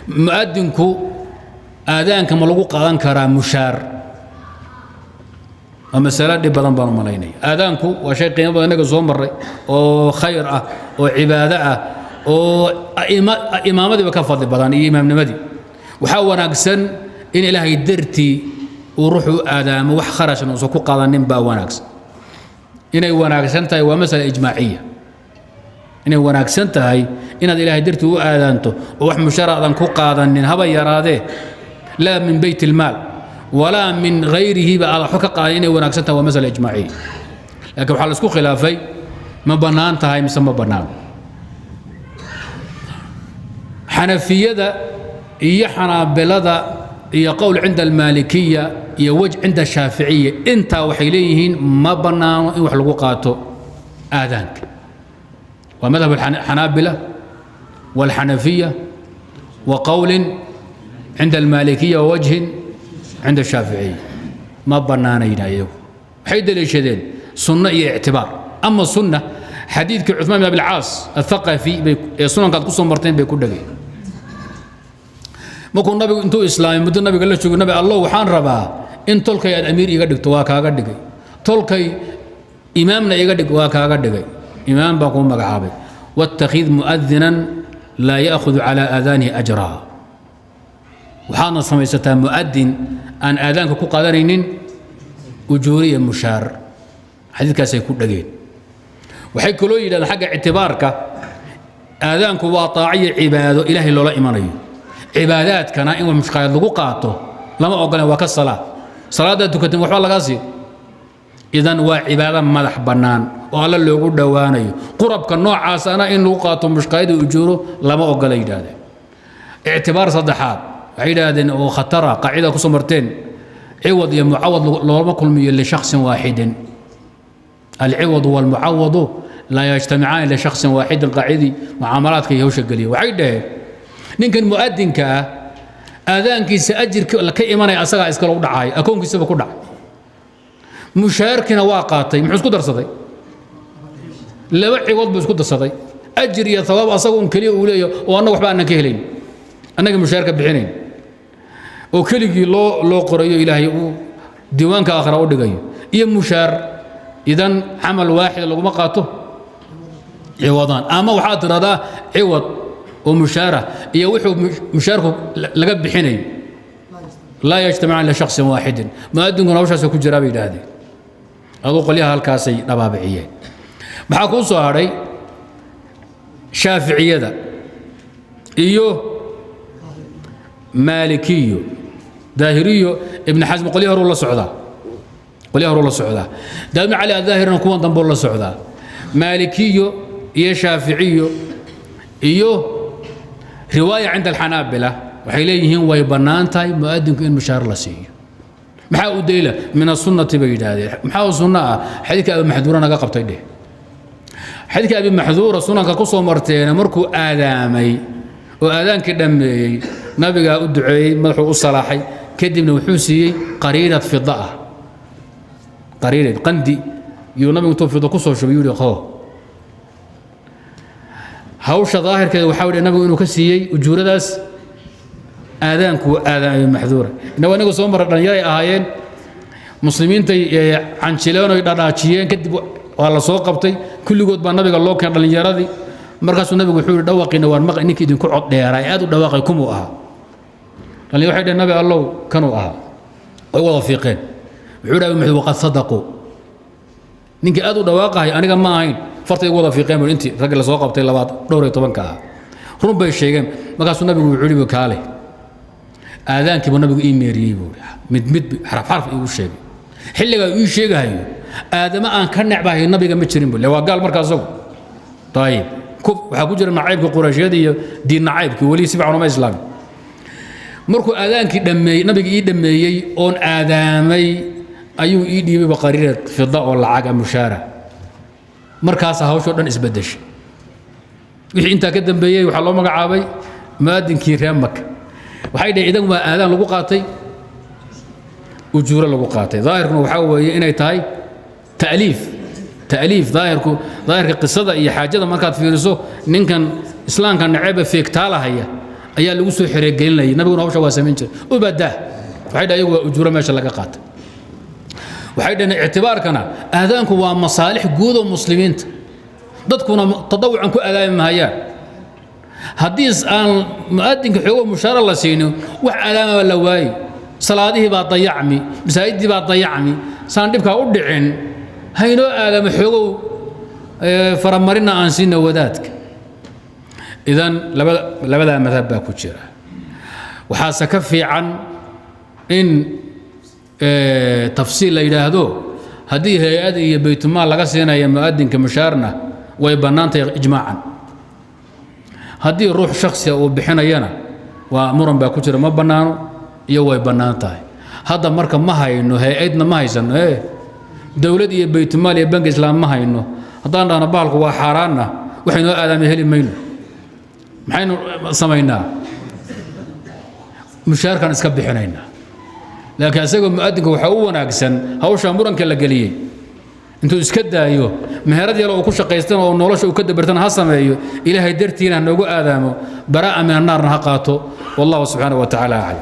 مؤذنكو آذانك ملقو قادن كرا مشار ومسألة دي بدن بانو ملايني آذانكو وشيء قيمة بدنك زومر أو خير أو عبادة أو إمامة دي بكفض بدن إمام نمدي وحاول أقسن إن إلهي درتي وروحوا آدم وحخرش نوسكو قادن نبا وناكس إن وناكسن تاي ومسألة إجماعية إن وناكسن تاي إن إلهي درتي وآذانته وح مشار آدم كو قادن هبا يراده لا من بيت المال ولا من غيره بقى حكا قاين وناكسنتها ومسألة إجماعية لكن وحال اسكو خلافي ما بنان تهاي مسمى بنان حنفية دا هي حنابلة دا هي قول عند المالكية هي وجه عند الشافعية انت وحيليهن ما بنان وحلقو قاتو آذانك ومذهب الحنابلة والحنفية وقول عند المالكية ووجه عند الشافعي ما بنانين ايوه حيد الاشهدين سنه اعتبار اما السنه حديث عثمان بن ابي العاص الثقفي سنن قد قصوا مرتين بيكون دغي ما كون النبي انتو اسلام مد النبي قال له النبي الله وحان ربا ان تلكي الامير يغا دغتو وا كاغا دغي تلكي امامنا يغا دغ وا كاغا دغي امام باكو مغعابي واتخذ مؤذنا لا ياخذ على اذانه اجرا وحانا سميستا مؤذن أن آذانك كو قادرين أجوري مشار حديث كاسي كو دغين وحي كلو يدان حق اعتبارك آذانك واطاعية عباده إلهي لولا إيمانيو عبادات كان إن مش قايد لغو قاطو لما أقول وك الصلاة صلاة تكتم وحوال لغاسي إذن وعبادة مدح بنان وقال اللي يقول دوانيو قرب كالنوع عاسانا إن لغو قاطو مش قايد أجوره لما أقول يداده اعتبار صدحات عيدادن او خطره قاعده كسمرتين عوض يا معوض لو كل لشخص واحد العوض والمعوض لا يجتمعان لشخص واحد قاعدي معاملاتك يوش قليل وعيده نينكن مؤذنك اذانك ساجر لك ايمان اسغا اسكلو دحاي اكونك سبا كو دح مشاركنا واقاتي محو اسكو درسدي لبا عوض بو اسكو درسدي اجر يا ثواب اسغون كلي وليو وانا وحبا انا كهلين انك مشاركه بخينين oo keligii loo qorayo ilaahay uu diiwaanka aakhira u dhigayo iyo mushaar idan amal waahid lagu ma qaato ciwadan ama waxa tirada ciwad oo mushaara iyo wuxuu mushaarku laga bixinayo la yajtamac la shakhs waahid ma addunkuna hawshaas ku jira bay yiraahdeen adoo qoliyaha halkaasay dhabaabiciyeen maxaa ku soo haray shaafiiciyada iyo مالكيو ظاهريو ابن حزم قليه رو الله سعودا قليه رو الله سعودا دام على ظاهر نكون ضمن الله سعودا مالكيو يا شافعيو ايو روايه عند الحنابلة وحيليهن وي بنانتاي مؤذنك ان مشار لسي maxaa u deela min sunnati baydaade maxaa sunnaa xadiidka abi maxduura naga qabtay dheh xadiidka abi maxduura sunnanka ku soo marteena markuu aadaamay oo aadaanka dhameeyay nabiga u duceeyay madaxuu u salaaxay kadibna wuxuu siiyay qariinad fidaa qariinad qandi iyo nabigu tuu fido ku soo shubay yiri qoo hawsha daahirkeeda waxa uu nabigu inuu ka siiyay ujuuradaas aadaanku aadaan maxduura inagu soo mar dhalinyaro ahaayeen muslimiinta canjileen oo dhadhaajiyeen kadib waa la soo qabtay kulligood baa nabiga loo keenay dhalinyaradii markaas nabigu wuxuu dhawaaqina waan maqay ninkii idin ku cod dheeray aad u dhawaaqay kumu aha dhalinyaro waxay nabi allah kanu aha way wada fiiqeen wuxuu dhawaaqay maxdu waqad sadaqu ninkii aad u dhawaaqay aniga ma ahayn fartay wada fiiqeen intii rag la soo qabtay 12 ah run bay sheegeen markaas nabigu wuxuu yiri kaale aadaanki buu nabigu iimeeriyay buu mid xaraf uu sheegay xilliga uu sheegayo aadama aan ka nacbahay nabiga ma jirin buu waa gaal markaas oo tayib waxa ku jira nacaybka quraashiyada iyo diin nacaybka wali si fiican uma islaam markuu aadaanki dhameeyay nabiga ii dhameeyay oon aadaamay ayuu ii dhiibay baqariirad fida oo lacag mushaara markaas hawsho dhan isbedeshay wixii inta ka dambeeyay waxa loo magacaabay maadinkii reemaka waxay dhahay idan waa aadaan lagu qaatay ujuura lagu qaatay daahirku waxa weeye inay tahay ta'liif daahirka qisada iyo xaajada markaad fiiriso ninkan islaamka naceeba feegtaalahaya ayaa lagu soo xereegelinayay nabiguna hawsha waa samayn jiray ubada waxay dhaayay waa ujuro meesha laga qaatay waxay dhaheen ictibaarkana aadaanku waa masaalix guud oo muslimiinta dadkuna tadawucan ku aadaami mahayaan haddii aan mu'adinka xoogo mushaara la siino wax alaama la waayi salaadihii baa dayacmi masaajidii baa dayacmi saan dhibkaa u dhicin haynoo aadama xoogow faramarina aan siina wadaadka idan labadaa madhab baa ku jira waxaase ka fiican in tafsiil la yidhaahdo haddii hay-ad iyo baytumaal laga siinaya mu'adinka mushaarna way bannaantahay ijmaacan haddii ruux shaksiga uu bixinayana waa muran baa ku jira ma bannaano iyo way bannaan tahay hadda marka ma hayno hay-adna ma haysano dowlad iyo baytumaal iyo banki islaam ma hayno haddaan dhahno bahalku waa xaaraanna waxaynoo aadaama heli mayno maxaynu samaynaa mushaarkan iska bixinaynaa laakiin isagoo mu'adinka waxaa u wanaagsan hawshaa muranka la geliyey intuu iska daayo meherad yar oo ku shaqaystan oo nolosha uu ka dabartan ha sameeyo ilaahay dartiina noogu aadaamo baraa'a min annaarna ha qaato wallahu subxaanahu wa tacaala aclam